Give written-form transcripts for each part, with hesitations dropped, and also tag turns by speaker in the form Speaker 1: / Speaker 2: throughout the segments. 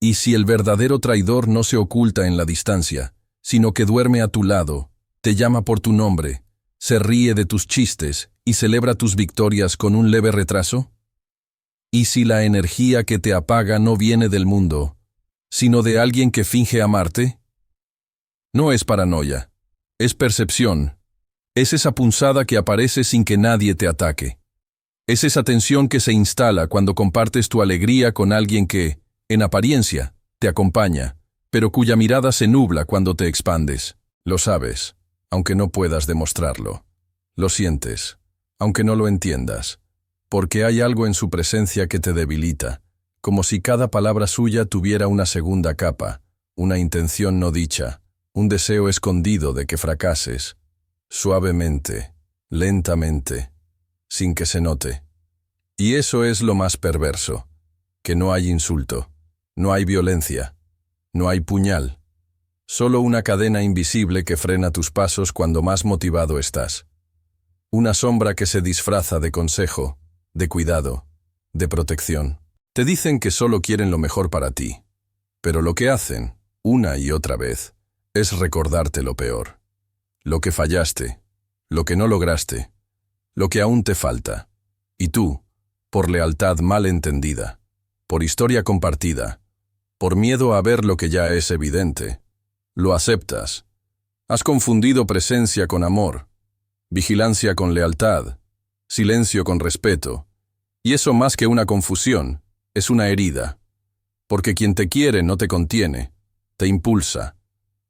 Speaker 1: Y si el verdadero traidor no se oculta en la distancia, sino que duerme a tu lado, te llama por tu nombre, se ríe de tus chistes y celebra tus victorias con un leve retraso? ¿Y si la energía que te apaga no viene del mundo, sino de alguien que finge amarte? No es paranoia, es percepción. Es esa punzada que aparece sin que nadie te ataque. Es esa tensión que se instala cuando compartes tu alegría con alguien que, en apariencia, te acompaña, pero cuya mirada se nubla cuando te expandes. Lo sabes, aunque no puedas demostrarlo. Lo sientes, aunque no lo entiendas, porque hay algo en su presencia que te debilita, como si cada palabra suya tuviera una segunda capa, una intención no dicha, un deseo escondido de que fracases, suavemente, lentamente, sin que se note. Y eso es lo más perverso, que no hay insulto, no hay violencia, no hay puñal, solo una cadena invisible que frena tus pasos cuando más motivado estás. Una sombra que se disfraza de consejo, de cuidado, de protección. Te dicen que solo quieren lo mejor para ti, pero lo que hacen, una y otra vez, es recordarte lo peor. Lo que fallaste, lo que no lograste, lo que aún te falta. Y tú, por lealtad mal entendida, por historia compartida, por miedo a ver lo que ya es evidente, lo aceptas. Has confundido presencia con amor, vigilancia con lealtad, silencio con respeto, y eso más que una confusión, es una herida, porque quien te quiere no te contiene, te impulsa.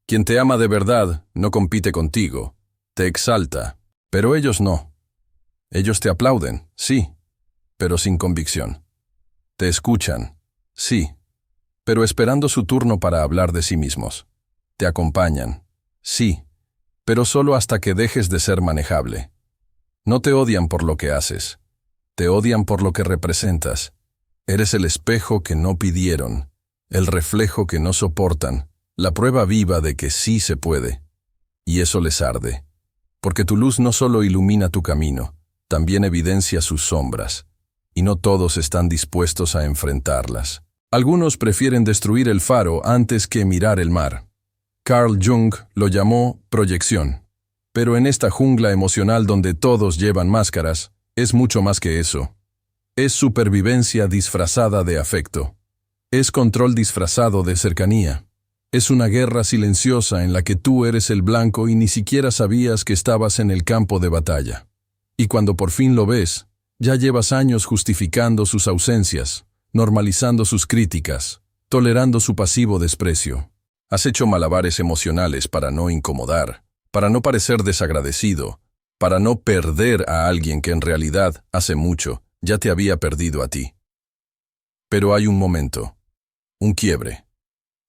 Speaker 1: Quien te ama de verdad no compite contigo, te exalta, pero ellos no. Ellos te aplauden, sí, pero sin convicción. Te escuchan, sí, pero esperando su turno para hablar de sí mismos. Te acompañan, sí, pero solo hasta que dejes de ser manejable. No te odian por lo que haces, te odian por lo que representas. Eres el espejo que no pidieron, el reflejo que no soportan, la prueba viva de que sí se puede. Y eso les arde, porque tu luz no solo ilumina tu camino, también evidencia sus sombras, y no todos están dispuestos a enfrentarlas. Algunos prefieren destruir el faro antes que mirar el mar. Carl Jung lo llamó proyección. Pero en esta jungla emocional donde todos llevan máscaras, es mucho más que eso. Es supervivencia disfrazada de afecto. Es control disfrazado de cercanía. Es una guerra silenciosa en la que tú eres el blanco y ni siquiera sabías que estabas en el campo de batalla. Y cuando por fin lo ves, ya llevas años justificando sus ausencias, normalizando sus críticas, tolerando su pasivo desprecio. Has hecho malabares emocionales para no incomodar, para no parecer desagradecido, para no perder a alguien que en realidad, hace mucho, ya te había perdido a ti. Pero hay un momento, un quiebre,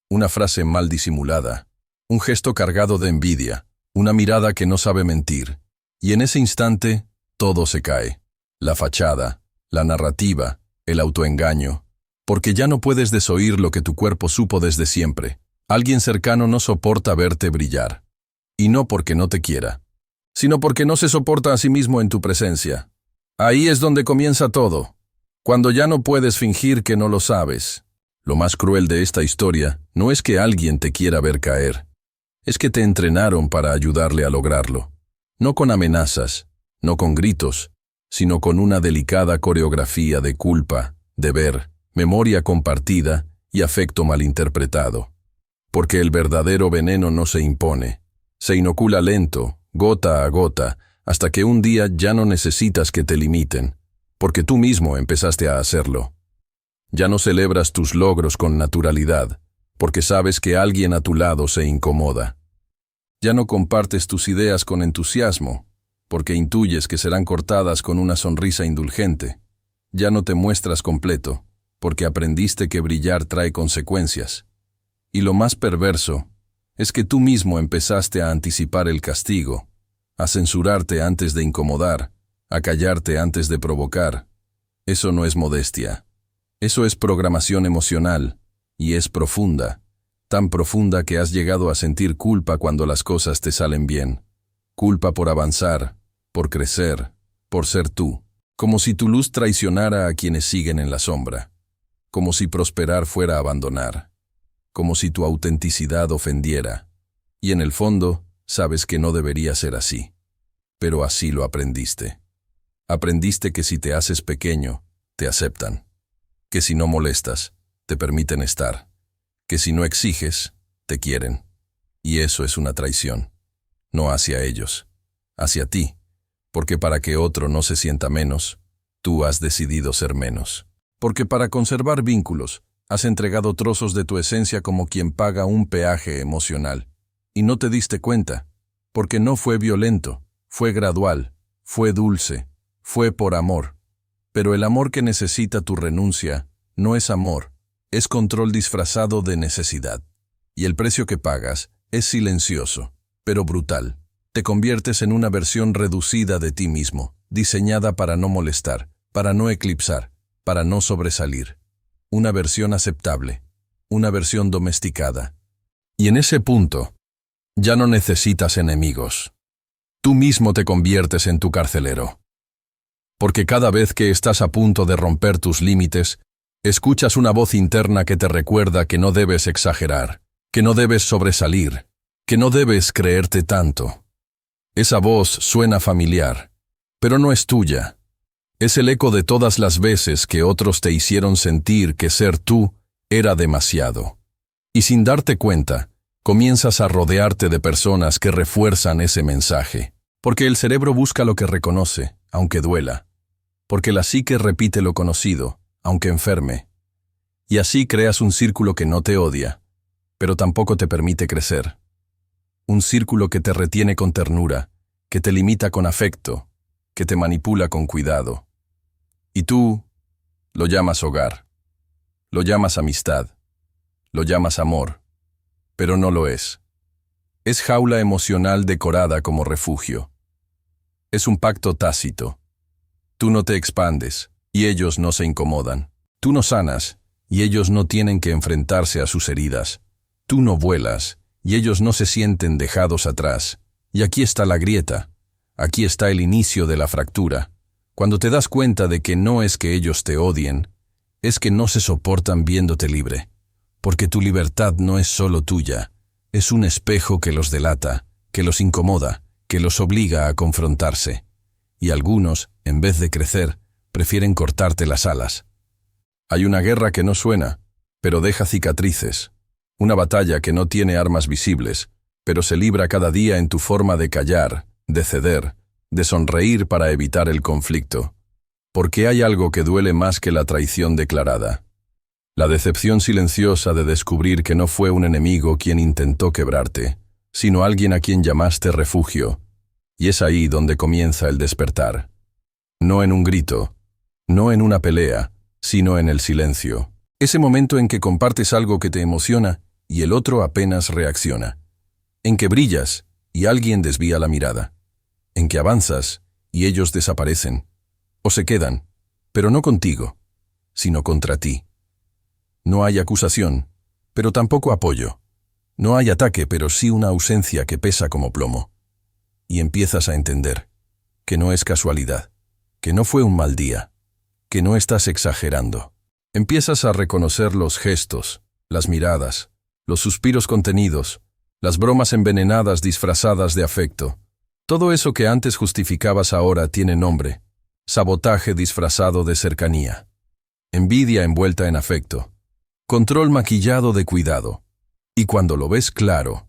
Speaker 1: una frase mal disimulada, un gesto cargado de envidia, una mirada que no sabe mentir, y en ese instante todo se cae. La fachada, la narrativa, el autoengaño, porque ya no puedes desoír lo que tu cuerpo supo desde siempre. Alguien cercano no soporta verte brillar, y no porque no te quiera, sino porque no se soporta a sí mismo en tu presencia. Ahí es donde comienza todo, cuando ya no puedes fingir que no lo sabes. Lo más cruel de esta historia no es que alguien te quiera ver caer, es que te entrenaron para ayudarle a lograrlo, no con amenazas, no con gritos, sino con una delicada coreografía de culpa, deber, memoria compartida y afecto malinterpretado. Porque el verdadero veneno no se impone, se inocula lento, gota a gota, hasta que un día ya no necesitas que te limiten, porque tú mismo empezaste a hacerlo. Ya no celebras tus logros con naturalidad, porque sabes que alguien a tu lado se incomoda. Ya no compartes tus ideas con entusiasmo, porque intuyes que serán cortadas con una sonrisa indulgente. Ya no te muestras completo, porque aprendiste que brillar trae consecuencias. Y lo más perverso es que tú mismo empezaste a anticipar el castigo, a censurarte antes de incomodar, a callarte antes de provocar. Eso no es modestia. Eso es programación emocional, y es profunda, tan profunda que has llegado a sentir culpa cuando las cosas te salen bien. Culpa por avanzar, por crecer, por ser tú, como si tu luz traicionara a quienes siguen en la sombra, como si prosperar fuera abandonar. como si tu autenticidad ofendiera. Y en el fondo, sabes que no debería ser así. Pero así lo aprendiste. Aprendiste que si te haces pequeño, te aceptan. Que si no molestas, te permiten estar. Que si no exiges, te quieren. Y eso es una traición. No hacia ellos, hacia ti. Porque para que otro no se sienta menos, tú has decidido ser menos. Porque para conservar vínculos, has entregado trozos de tu esencia como quien paga un peaje emocional. Y no te diste cuenta, porque no fue violento, fue gradual, fue dulce, fue por amor. Pero el amor que necesita tu renuncia no es amor, es control disfrazado de necesidad. Y el precio que pagas es silencioso, pero brutal. Te conviertes en una versión reducida de ti mismo, diseñada para no molestar, para no eclipsar, para no sobresalir. Una versión aceptable, una versión domesticada. Y en ese punto, ya no necesitas enemigos. Tú mismo te conviertes en tu carcelero. Porque cada vez que estás a punto de romper tus límites, escuchas una voz interna que te recuerda que no debes exagerar, que no debes sobresalir, que no debes creerte tanto. Esa voz suena familiar, pero no es tuya. Es el eco de todas las veces que otros te hicieron sentir que ser tú era demasiado. Y sin darte cuenta, comienzas a rodearte de personas que refuerzan ese mensaje. Porque el cerebro busca lo que reconoce, aunque duela. Porque la psique repite lo conocido, aunque enferme. Y así creas un círculo que no te odia, pero tampoco te permite crecer. Un círculo que te retiene con ternura, que te limita con afecto, que te manipula con cuidado. Y tú lo llamas hogar, lo llamas amistad, lo llamas amor, pero no lo es. Es jaula emocional decorada como refugio. Es un pacto tácito. Tú no te expandes, y ellos no se incomodan. Tú no sanas, y ellos no tienen que enfrentarse a sus heridas. Tú no vuelas, y ellos no se sienten dejados atrás. Y aquí está la grieta. Aquí está el inicio de la fractura. Cuando te das cuenta de que no es que ellos te odien, es que no se soportan viéndote libre. Porque tu libertad no es solo tuya. Es un espejo que los delata, que los incomoda, que los obliga a confrontarse. Y algunos, en vez de crecer, prefieren cortarte las alas. Hay una guerra que no suena, pero deja cicatrices. Una batalla que no tiene armas visibles, pero se libra cada día en tu forma de callar, de ceder, de sonreír para evitar el conflicto. Porque hay algo que duele más que la traición declarada. La decepción silenciosa de descubrir que no fue un enemigo quien intentó quebrarte, sino alguien a quien llamaste refugio. Y es ahí donde comienza el despertar. No en un grito, no en una pelea, sino en el silencio. Ese momento en que compartes algo que te emociona y el otro apenas reacciona. En que brillas y alguien desvía la mirada. En que avanzas y ellos desaparecen. O se quedan, pero no contigo, sino contra ti. No hay acusación, pero tampoco apoyo. No hay ataque, pero sí una ausencia que pesa como plomo. Y empiezas a entender que no es casualidad, que no fue un mal día, que no estás exagerando. Empiezas a reconocer los gestos, las miradas, los suspiros contenidos, las bromas envenenadas disfrazadas de afecto. Todo eso que antes justificabas ahora tiene nombre: sabotaje disfrazado de cercanía, envidia envuelta en afecto, control maquillado de cuidado. Y cuando lo ves claro,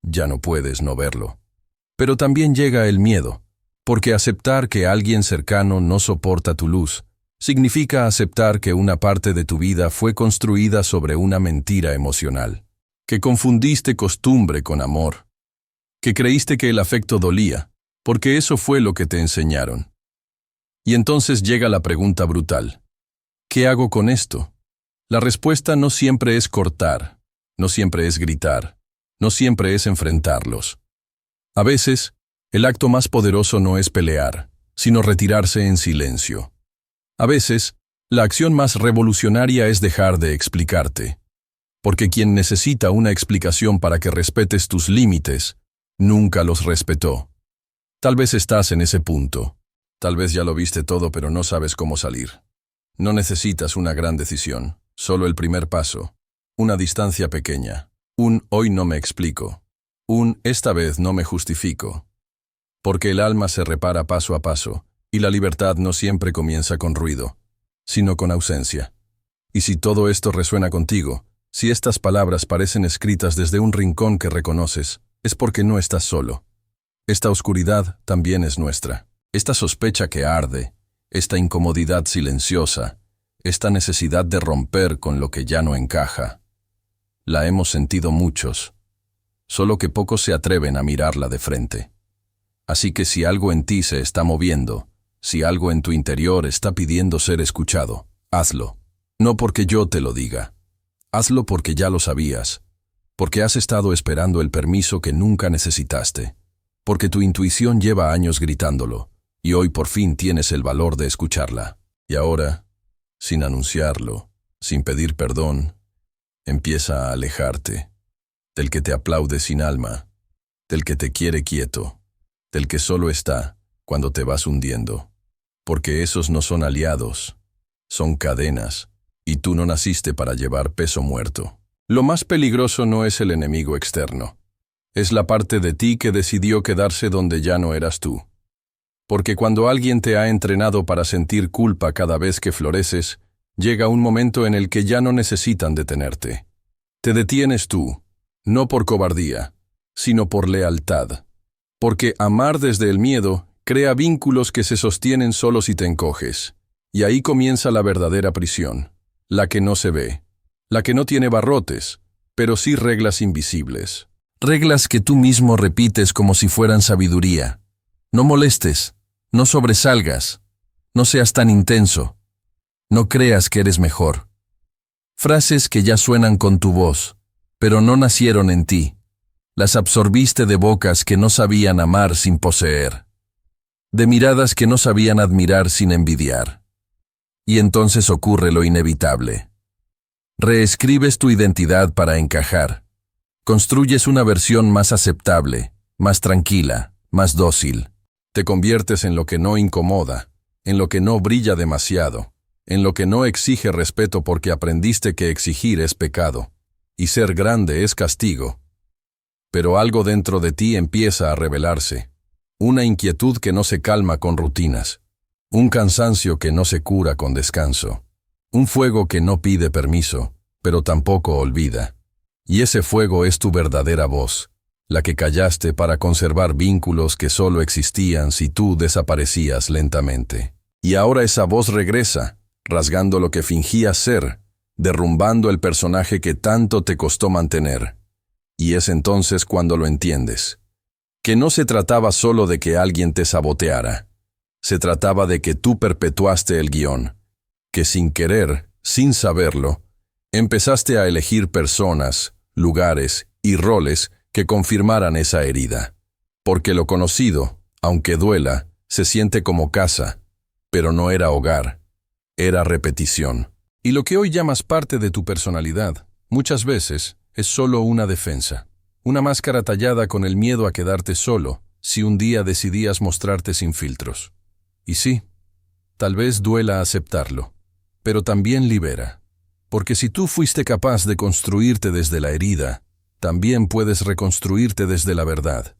Speaker 1: ya no puedes no verlo. Pero también llega el miedo, porque aceptar que alguien cercano no soporta tu luz significa aceptar que una parte de tu vida fue construida sobre una mentira emocional, que confundiste costumbre con amor, que creíste que el afecto dolía, porque eso fue lo que te enseñaron. Y entonces llega la pregunta brutal: ¿qué hago con esto? La respuesta no siempre es cortar, no siempre es gritar, no siempre es enfrentarlos. A veces, el acto más poderoso no es pelear, sino retirarse en silencio. A veces, la acción más revolucionaria es dejar de explicarte. Porque quien necesita una explicación para que respetes tus límites, nunca los respetó. Tal vez estás en ese punto. Tal vez ya lo viste todo pero no sabes cómo salir. No necesitas una gran decisión, solo el primer paso. una distancia pequeña, un hoy no me explico, un esta vez no me justifico. Porque el alma se repara paso a paso, y la libertad no siempre comienza con ruido, sino con ausencia. Y si todo esto resuena contigo, si estas palabras parecen escritas desde un rincón que reconoces, es porque no estás solo. Esta oscuridad también es nuestra. Esta sospecha que arde, esta incomodidad silenciosa, esta necesidad de romper con lo que ya no encaja. La hemos sentido muchos, solo que pocos se atreven a mirarla de frente. Así que si algo en ti se está moviendo, si algo en tu interior está pidiendo ser escuchado, hazlo. No porque yo te lo diga. Hazlo porque ya lo sabías, porque has estado esperando el permiso que nunca necesitaste, porque tu intuición lleva años gritándolo, y hoy por fin tienes el valor de escucharla. Y ahora, sin anunciarlo, sin pedir perdón, empieza a alejarte del que te aplaude sin alma, del que te quiere quieto, del que solo está cuando te vas hundiendo, porque esos no son aliados, son cadenas, y tú no naciste para llevar peso muerto. Lo más peligroso no es el enemigo externo, es la parte de ti que decidió quedarse donde ya no eras tú. Porque cuando alguien te ha entrenado para sentir culpa cada vez que floreces, llega un momento en el que ya no necesitan detenerte. Te detienes tú, no por cobardía, sino por lealtad. Porque amar desde el miedo crea vínculos que se sostienen solo si te encoges. Y ahí comienza la verdadera prisión, la que no se ve, la que no tiene barrotes, pero sí reglas invisibles. Reglas que tú mismo repites como si fueran sabiduría. No molestes, no sobresalgas, no seas tan intenso, no creas que eres mejor. Frases que ya suenan con tu voz, pero no nacieron en ti. Las absorbiste de bocas que no sabían amar sin poseer, de miradas que no sabían admirar sin envidiar. Y entonces ocurre lo inevitable. Reescribes tu identidad para encajar. Construyes una versión más aceptable, más tranquila, más dócil. Te conviertes en lo que no incomoda, en lo que no brilla demasiado, en lo que no exige respeto porque aprendiste que exigir es pecado, y ser grande es castigo. Pero algo dentro de ti empieza a revelarse, una inquietud que no se calma con rutinas, un cansancio que no se cura con descanso, un fuego que no pide permiso, pero tampoco olvida. Y ese fuego es tu verdadera voz, la que callaste para conservar vínculos que solo existían si tú desaparecías lentamente. Y ahora esa voz regresa, rasgando lo que fingías ser, derrumbando el personaje que tanto te costó mantener. Y es entonces cuando lo entiendes. Que no se trataba solo de que alguien te saboteara. Se trataba de que tú perpetuaste el guión. Que sin querer, sin saberlo, empezaste a elegir personas, lugares y roles que confirmaran esa herida. Porque lo conocido, aunque duela, se siente como casa, pero no era hogar, era repetición. Y lo que hoy llamas parte de tu personalidad, muchas veces, es solo una defensa. Una máscara tallada con el miedo a quedarte solo, si un día decidías mostrarte sin filtros. Y sí, tal vez duela aceptarlo, pero también libera. Porque si tú fuiste capaz de construirte desde la herida, también puedes reconstruirte desde la verdad.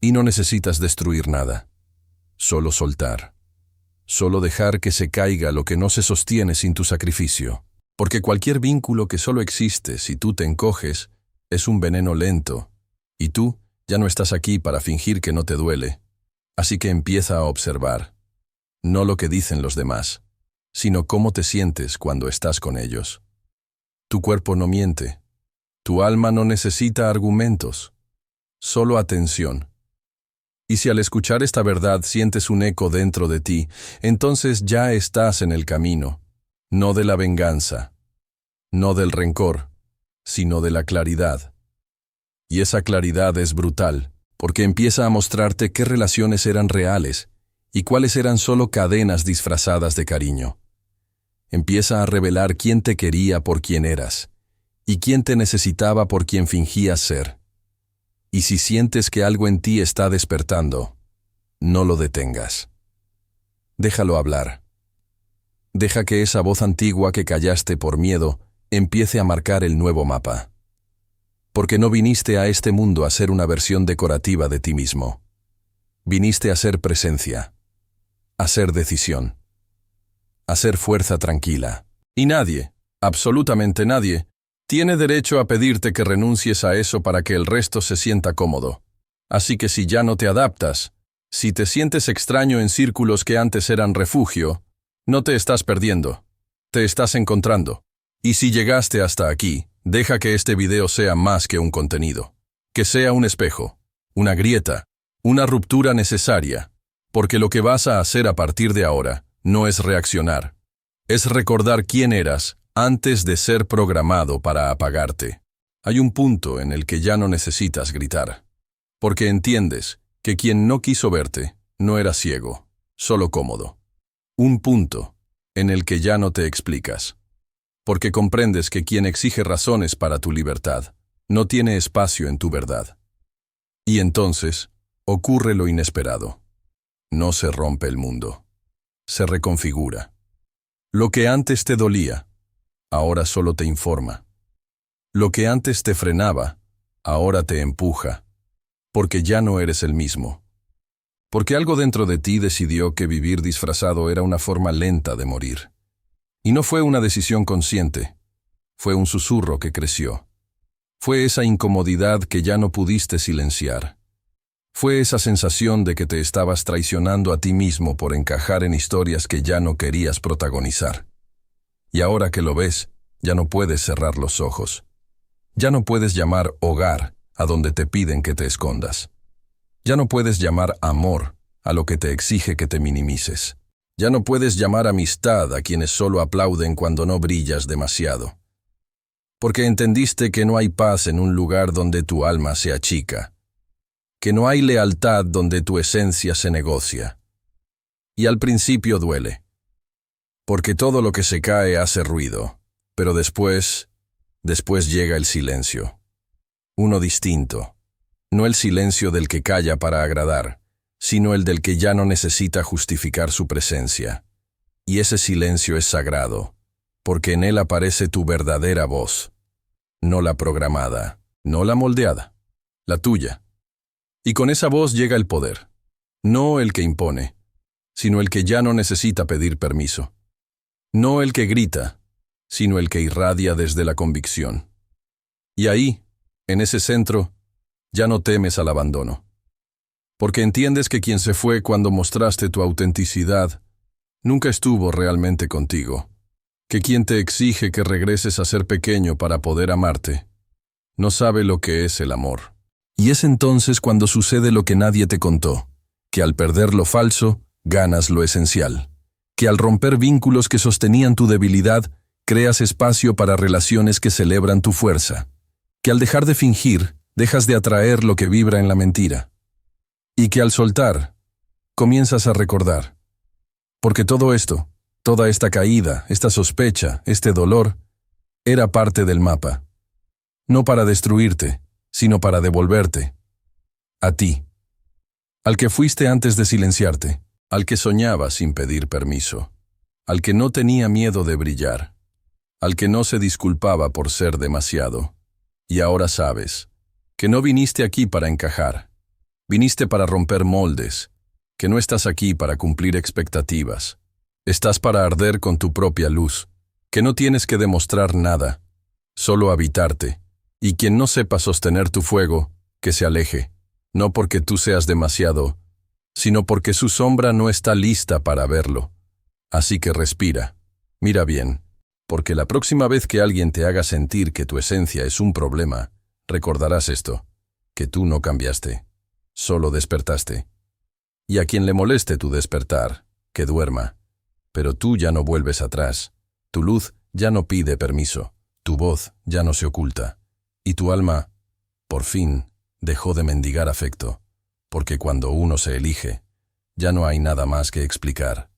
Speaker 1: Y no necesitas destruir nada, solo soltar. Solo dejar que se caiga lo que no se sostiene sin tu sacrificio. Porque cualquier vínculo que solo existe si tú te encoges es un veneno lento. Y tú ya no estás aquí para fingir que no te duele. Así que empieza a observar. No lo que dicen los demás, sino cómo te sientes cuando estás con ellos. Tu cuerpo no miente. Tu alma no necesita argumentos, solo atención. Y si al escuchar esta verdad sientes un eco dentro de ti, entonces ya estás en el camino, no de la venganza, no del rencor, sino de la claridad. Y esa claridad es brutal, porque empieza a mostrarte qué relaciones eran reales y cuáles eran solo cadenas disfrazadas de cariño. Empieza a revelar quién te quería por quien eras, y quién te necesitaba por quien fingías ser. Y si sientes que algo en ti está despertando, no lo detengas. Déjalo hablar. Deja que esa voz antigua que callaste por miedo empiece a marcar el nuevo mapa. Porque no viniste a este mundo a ser una versión decorativa de ti mismo. Viniste a ser presencia, a ser decisión, a ser fuerza tranquila. Y nadie, absolutamente nadie, tiene derecho a pedirte que renuncies a eso para que el resto se sienta cómodo. Así que si ya no te adaptas, si te sientes extraño en círculos que antes eran refugio, no te estás perdiendo, te estás encontrando. Y si llegaste hasta aquí, deja que este video sea más que un contenido, que sea un espejo, una grieta, una ruptura necesaria, porque lo que vas a hacer a partir de ahora no es reaccionar, es recordar quién eras antes de ser programado para apagarte. Hay un punto en el que ya no necesitas gritar, porque entiendes que quien no quiso verte no era ciego, solo cómodo. Un punto en el que ya no te explicas, porque comprendes que quien exige razones para tu libertad no tiene espacio en tu verdad. Y entonces ocurre lo inesperado. No se rompe el mundo, se reconfigura. Lo que antes te dolía, ahora solo te informa. Lo que antes te frenaba, ahora te empuja, porque ya no eres el mismo. Porque algo dentro de ti decidió que vivir disfrazado era una forma lenta de morir. Y no fue una decisión consciente, fue un susurro que creció. Fue esa incomodidad que ya no pudiste silenciar. Fue esa sensación de que te estabas traicionando a ti mismo por encajar en historias que ya no querías protagonizar. Y ahora que lo ves, ya no puedes cerrar los ojos. Ya no puedes llamar hogar a donde te piden que te escondas. Ya no puedes llamar amor a lo que te exige que te minimices. Ya no puedes llamar amistad a quienes solo aplauden cuando no brillas demasiado. Porque entendiste que no hay paz en un lugar donde tu alma se achica, que no hay lealtad donde tu esencia se negocia. Y al principio duele, porque todo lo que se cae hace ruido, pero después llega el silencio. Uno distinto, no el silencio del que calla para agradar, sino el del que ya no necesita justificar su presencia. Y ese silencio es sagrado, porque en él aparece tu verdadera voz, no la programada, no la moldeada, la tuya. Y con esa voz llega el poder, no el que impone, sino el que ya no necesita pedir permiso. No el que grita, sino el que irradia desde la convicción. Y ahí, en ese centro, ya no temes al abandono. Porque entiendes que quien se fue cuando mostraste tu autenticidad nunca estuvo realmente contigo. Que quien te exige que regreses a ser pequeño para poder amarte, no sabe lo que es el amor. Y es entonces cuando sucede lo que nadie te contó, que al perder lo falso, ganas lo esencial. Que al romper vínculos que sostenían tu debilidad, creas espacio para relaciones que celebran tu fuerza. Que al dejar de fingir, dejas de atraer lo que vibra en la mentira. Y que al soltar, comienzas a recordar. Porque todo esto, toda esta caída, esta sospecha, este dolor, era parte del mapa. No para destruirte, sino para devolverte. A ti. Al que fuiste antes de silenciarte. Al que soñaba sin pedir permiso. Al que no tenía miedo de brillar. Al que no se disculpaba por ser demasiado. Y ahora sabes que no viniste aquí para encajar. Viniste para romper moldes, que no estás aquí para cumplir expectativas. Estás para arder con tu propia luz, que no tienes que demostrar nada, solo habitarte. Y quien no sepa sostener tu fuego, que se aleje, no porque tú seas demasiado, sino porque su sombra no está lista para verlo. Así que respira, mira bien, porque la próxima vez que alguien te haga sentir que tu esencia es un problema, recordarás esto, que tú no cambiaste. Solo despertaste. Y a quien le moleste tu despertar, que duerma. Pero tú ya no vuelves atrás. Tu luz ya no pide permiso. Tu voz ya no se oculta. Y tu alma, por fin, dejó de mendigar afecto. Porque cuando uno se elige, ya no hay nada más que explicar.